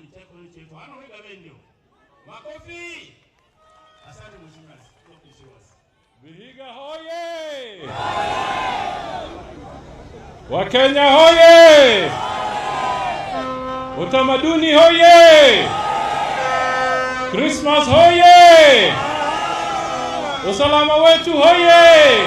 ni chako ni chetu. Hana wega benyo. Makofi. Asante mheshimiwa. Vihiga hoye! Wakenya hoye! Utamaduni hoye! Christmas hoye! Usalama wetu hoye!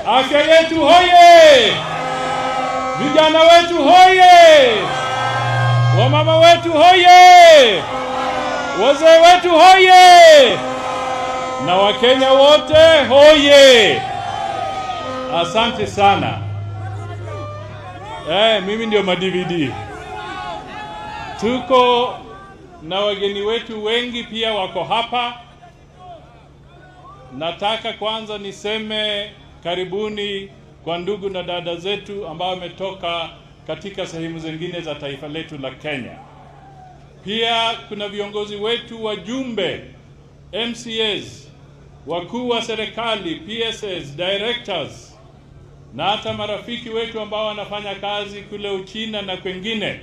Afya yetu hoye! Vijana wetu hoye! Wamama wetu hoye! Wazee wetu hoye! Na Wakenya wote hoye! Asante sana. Mimi ndio Mudavadi. Tuko na wageni wetu wengi pia wako hapa. Nataka kwanza niseme karibuni kwa ndugu na dada zetu ambao wametoka katika sehemu zingine za taifa letu la Kenya. Pia kuna viongozi wetu, wajumbe, MCAs, wakuu wa serikali, PCS, directors, na hata marafiki wetu ambao wanafanya kazi kule Uchina na kwengine.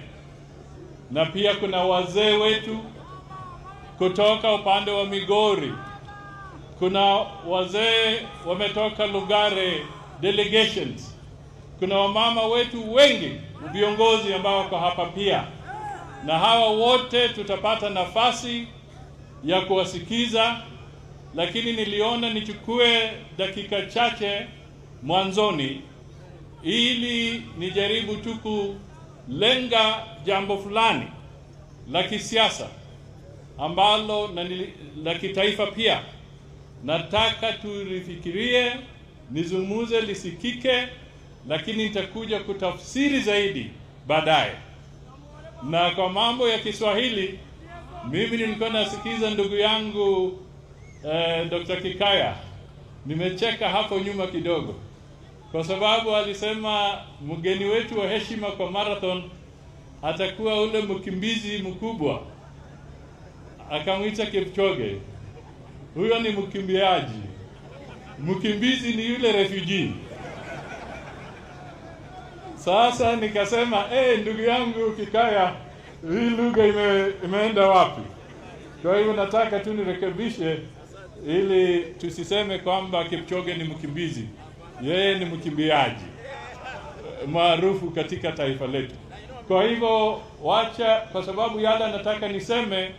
Na pia kuna wazee wetu kutoka upande wa Migori. Kuna wazee wametoka Lugare delegations. Kuna wamama wetu wengi, viongozi ambao wako hapa pia. Na hawa wote tutapata nafasi ya kuwasikiza, lakini niliona nichukue dakika chache mwanzoni ili nijaribu tu kulenga jambo fulani la kisiasa ambalo la kitaifa pia. Nataka tulifikirie, nizungumze, lisikike, lakini nitakuja kutafsiri zaidi baadaye. Na kwa mambo ya Kiswahili, mimi nilikuwa nasikiza ndugu yangu Dr. Kikaya. Nimecheka hapo nyuma kidogo, kwa sababu alisema mgeni wetu wa heshima kwa marathon atakuwa ule mkimbizi mkubwa. Akamwita Kipchoge. Huyo ni mkimbiaji. Mkimbizi ni yule refugee. Sasa nikasema, ndugu yangu Kikaya, hii lugha imeenda wapi? Kwa hivyo nataka tu nirekebishe ili tusiseme kwamba Kipchoge ni mkimbizi. Yeye ni mkimbiaji maarufu katika taifa letu. Kwa hivyo kwa sababu yale nataka niseme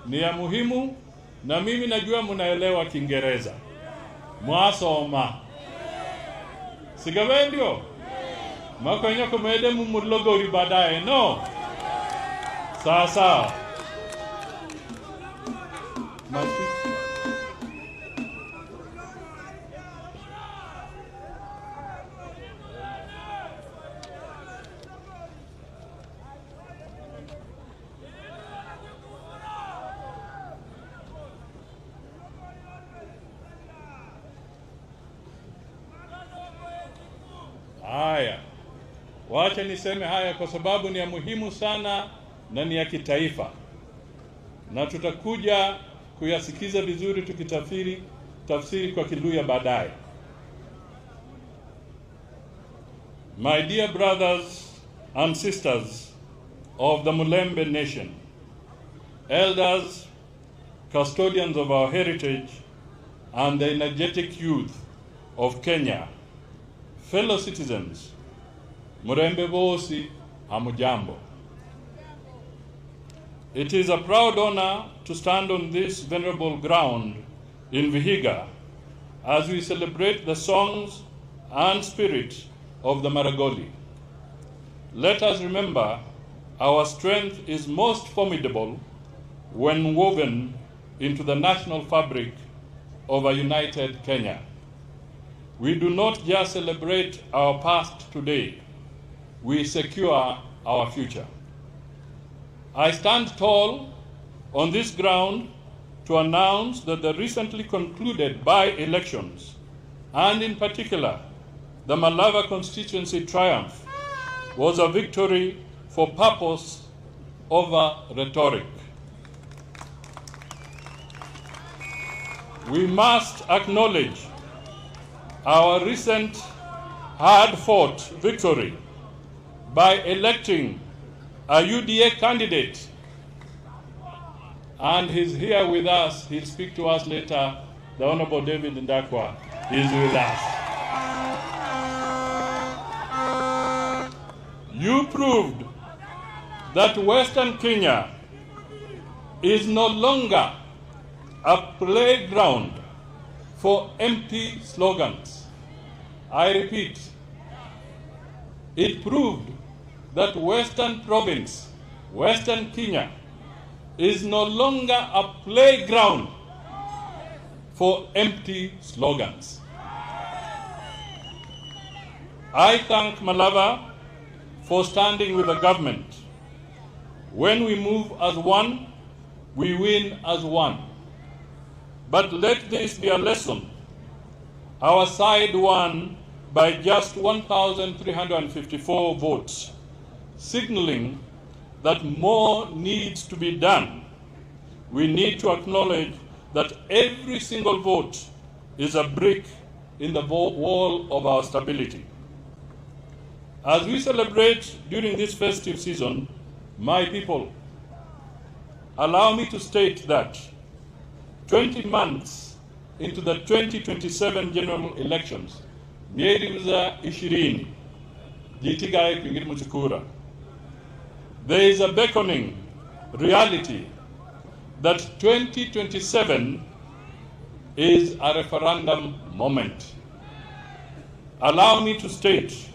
ni ya muhimu, na mimi najua mnaelewa Kiingereza. Mwasoma. Sigawe ndio? Makonya kumede mu Logooli baadaye, no? Sawa. Haya. Wacha niseme haya kwa sababu ni ya muhimu sana na ni ya kitaifa. Na tutakuja kuyasikiza vizuri tafsiri kwa Kiluya baadaye. My dear brothers and sisters of the Mulembe nation, elders, custodians of our heritage, and the energetic youth of Kenya, fellow citizens, Murembe bosi, hamujambo. It is a proud honor to stand on this venerable ground in Vihiga as we celebrate the songs and spirit of the Logooli. Let us remember our strength is most formidable when woven into the national fabric of a united Kenya. We do not just celebrate our past today, we secure our future. I stand tall on this ground to announce that the recently concluded by-elections, and in particular, the Malava constituency triumph, was a victory for purpose over rhetoric. We must acknowledge our recent hard-fought victory by electing a UDA candidate, and he's here with us. He'll speak to us later. The Honorable David Ndakwa is with us. You proved that Western Kenya is no longer a playground for empty slogans. I repeat, it proved that Western Province, Western Kenya, is no longer a playground for empty slogans. I thank Malava for standing with the government. When we move as one, we win as one. But let this be a lesson. Our side won by just 1,354 votes, signaling that more needs to be done. We need to acknowledge that every single vote is a brick in the wall of our stability. As we celebrate during this festive season, my people, allow me to state that 20 months into the 2027 general elections, there is a beckoning reality that 2027 is a referendum moment. Allow me to state,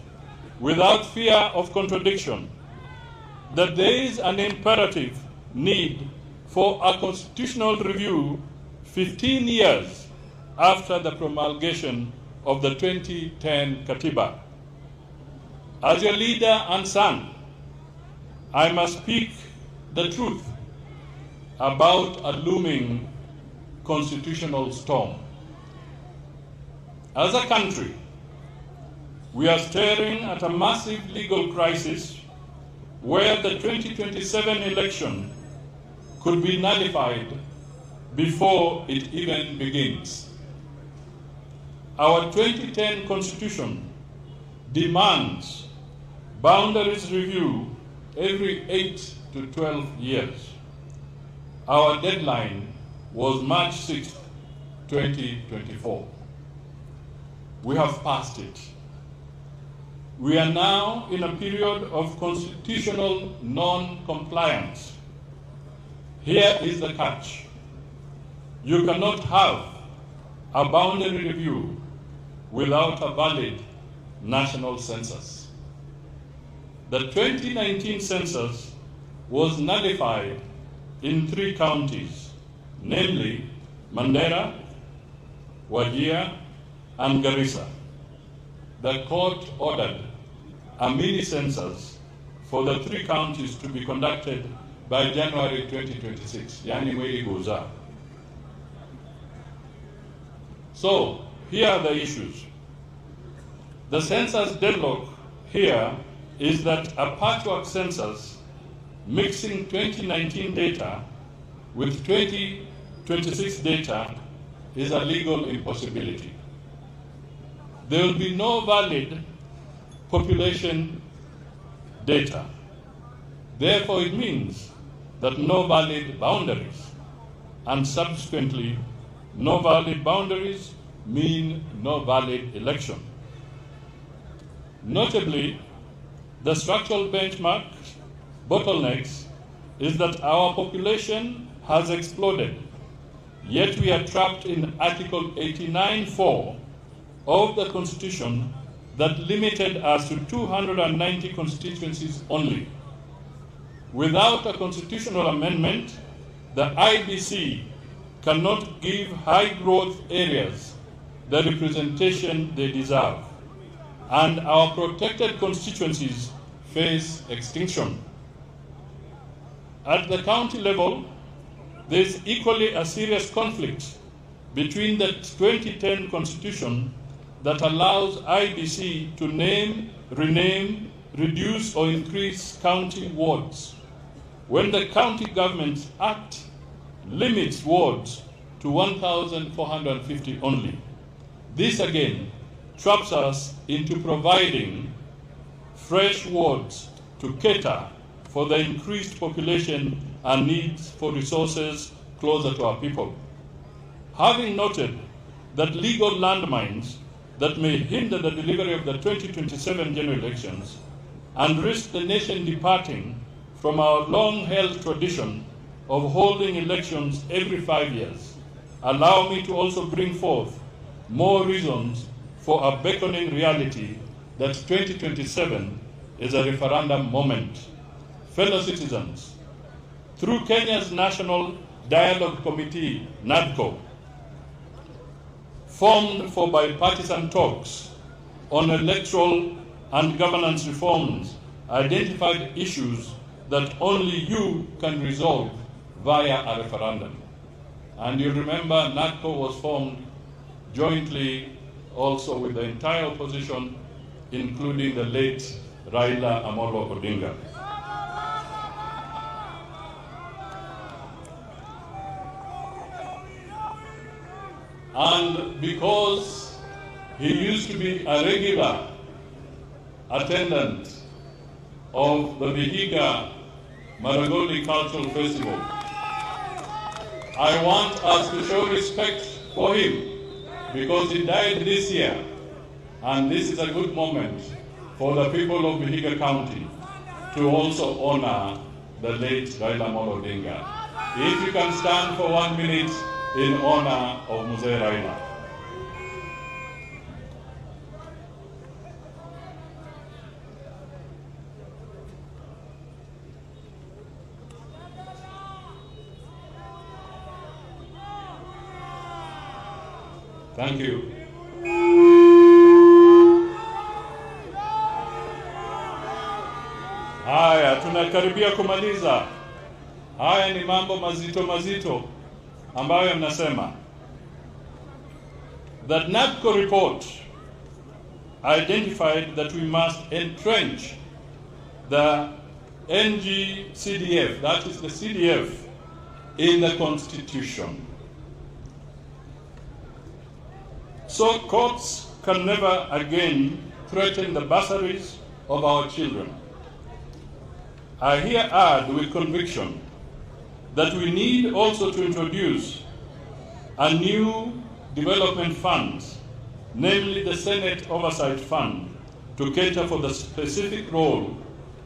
without fear of contradiction, that there is an imperative need for a constitutional review 15 years after the promulgation of the 2010 Katiba. As your leader and son, I must speak the truth about a looming constitutional storm. As a country, we are staring at a massive legal crisis where the 2027 election could be nullified before it even begins. Our 2010 Constitution demands boundaries review every 8 to 12 years. Our deadline was March 6, 2024. We have passed it. We are now in a period of constitutional non-compliance. Here is the catch. You cannot have a boundary review without a valid national census. The 2019 census was nullified in 3 counties, namely Mandera, Wajir, and Garissa. The court ordered a mini census for the 3 counties to be conducted by January 2026, yani mwezi goza. So, here are the issues. The census deadlock here is that a patchwork census mixing 2019 data with 2026 data is a legal impossibility. There will be no valid population data. Therefore, it means that no valid boundaries, and subsequently, no valid boundaries mean no valid election. Notably, the structural benchmarks bottlenecks is that our population has exploded, yet we are trapped in Article 89(4) of the Constitution that limited us to 290 constituencies only. Without a constitutional amendment, the IBC cannot give high-growth areas the representation they deserve, and our protected constituencies face extinction. At the county level, there is equally a serious conflict between the 2010 Constitution that allows IBC to name, rename, reduce or increase county wards, when the County Government Act limits wards to 1,450 only. This again traps us into providing fresh wards to cater for the increased population and needs for resources closer to our people. Having noted that legal landmines that may hinder the delivery of the 2027 general elections and risk the nation departing from our long-held tradition of holding elections every 5 years, allow me to also bring forth more reasons for a beckoning reality that 2027 is a referendum moment. Fellow citizens, through Kenya's National Dialogue Committee, NADCO, formed for bipartisan talks on electoral and governance reforms, identified issues that only you can resolve via a referendum. And you remember NADCO was formed jointly also with the entire opposition, including the late Raila Amolo Odinga. And because he used to be a regular attendant of the Vihiga Logooli Cultural Festival, I want us to show respect for him because he died this year, and this is a good moment for the people of Vihiga County to also honor the late Raila Amolo Odinga. If you can stand for 1 minute in honor of Mzee Raila. Thank you. Haya, tunakaribia kumaliza. Haya ni mambo mazito mazito ambayo mnasema. That NADCO report identified that we must entrench the NG-CDF, that is the CDF, in the Constitution. So courts can never again threaten the bursaries of our children. I here add with conviction that we need also to introduce a new development fund, namely the Senate Oversight Fund, to cater for the specific role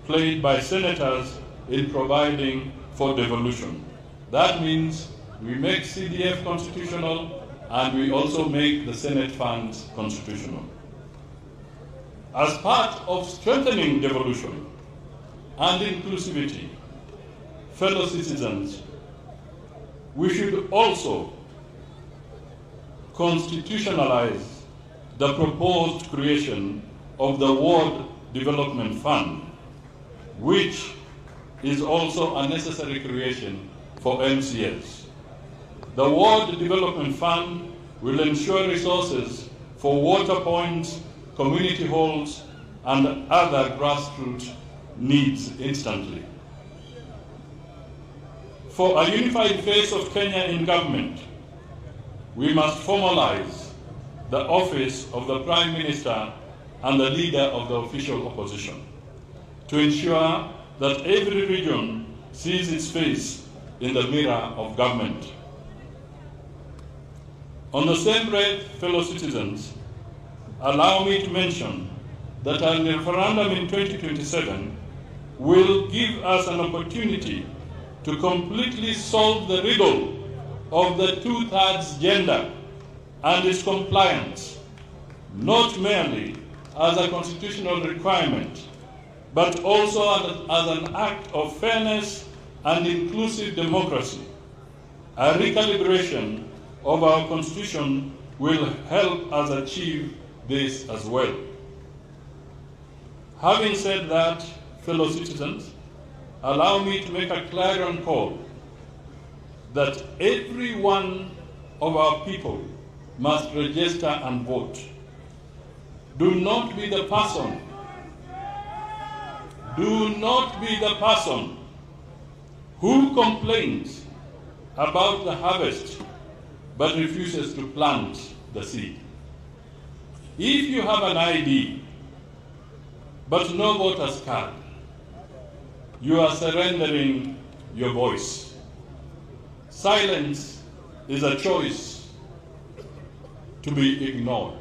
played by senators in providing for devolution. That means we make CDF constitutional and we also make the Senate funds constitutional. As part of strengthening devolution and inclusivity, fellow citizens, we should also constitutionalize the proposed creation of the Ward Development Fund, which is also a necessary creation for MCS. The Ward Development Fund will ensure resources for water points, community halls, and other grassroots needs instantly. For a unified face of Kenya in government, we must formalize the office of the Prime Minister and the leader of the official opposition to ensure that every region sees its face in the mirror of government. On the same breath, fellow citizens, allow me to mention that a referendum in 2027 will give us an opportunity to completely solve the riddle of the two-thirds gender and its compliance, not merely as a constitutional requirement, but also as an act of fairness and inclusive democracy. A recalibration of our Constitution will help us achieve this as well. Having said that, fellow citizens, allow me to make a clarion call that every one of our people must register and vote. Do not be the person who complains about the harvest but refuses to plant the seed. If you have an ID but no voter's card, you are surrendering your voice. Silence is a choice to be ignored.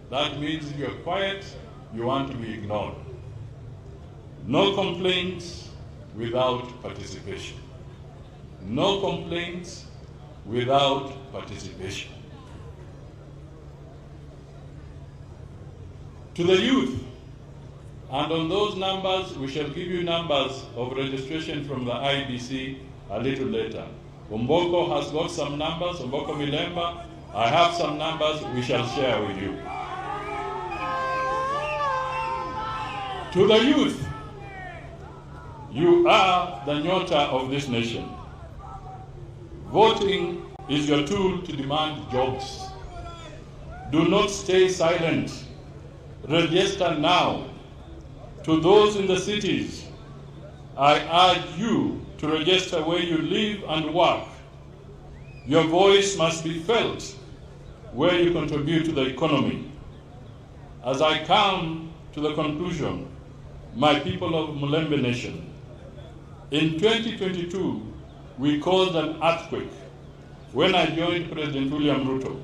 That means if you're quiet, you want to be ignored. No complaints without participation. No complaints without participation. To the youth, and on those numbers, we shall give you numbers of registration from the IBC a little later. Umboko has got some numbers, Umboko Milemba. I have some numbers we shall share with you. To the youth, you are the nyota of this nation. Voting is your tool to demand jobs. Do not stay silent. Register now. To those in the cities, I urge you to register where you live and work. Your voice must be felt where you contribute to the economy. As I come to the conclusion, my people of Mulembe Nation, in 2022, we caused an earthquake when I joined President William Ruto.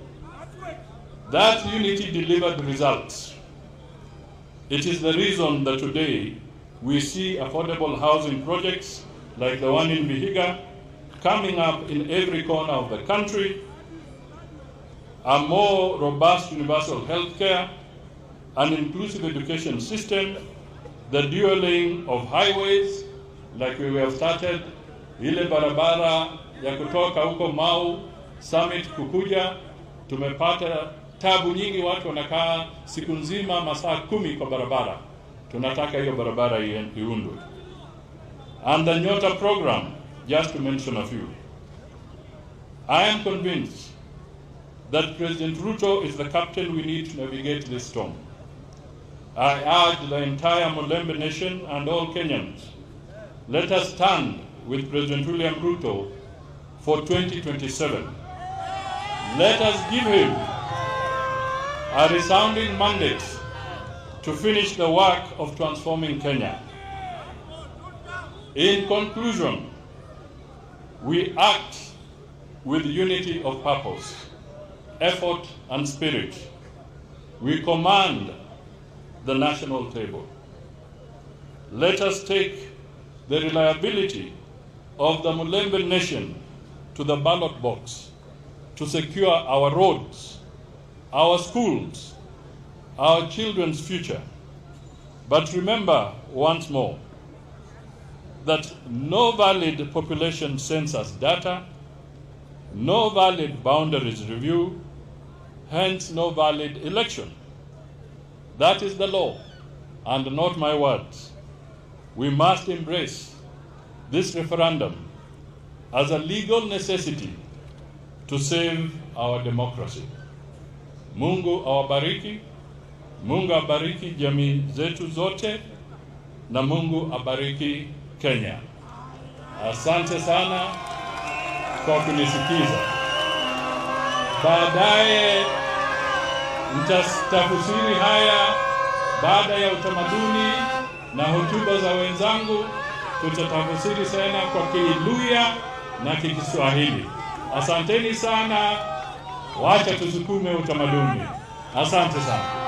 That unity delivered results. It is the reason that today we see affordable housing projects like the one in Vihiga coming up in every corner of the country, a more robust universal health care, an inclusive education system, the dual lane of highways, like we have started, ile barabara ya kutoka huko Mau, Summit kukuja, tumepata tabu nyingi, watu wanakaa siku nzima masaa 10 kwa barabara. Tunataka hiyo barabara iundwe. And the Nyota program, just to mention a few. I am convinced that President Ruto is the captain we need to navigate this storm. I urge the entire Mulembe Nation and all Kenyans, let us stand with President William Ruto for 2027. Let us give him a resounding mandate to finish the work of transforming Kenya. In conclusion, we act with unity of purpose, effort, and spirit. We command the national table. Let us take the reliability of the Mulembe Nation to the ballot box to secure our roads, our schools, our children's future. But remember once more that no valid population census data, no valid boundaries review, hence no valid election. That is the law and not my words. We must embrace this referendum as a legal necessity to save our democracy. Mungu awabariki, Mungu abariki jamii zetu zote, na Mungu abariki Kenya. Asante sana kwa kunisikiza. Baadaye nitatafsiri haya baada ya utamaduni na hotuba za wenzangu, tutatafsiri sana kwa Kiluya na Kiswahili. Asanteni sana, wacha tusukume utamaduni. Asante sana.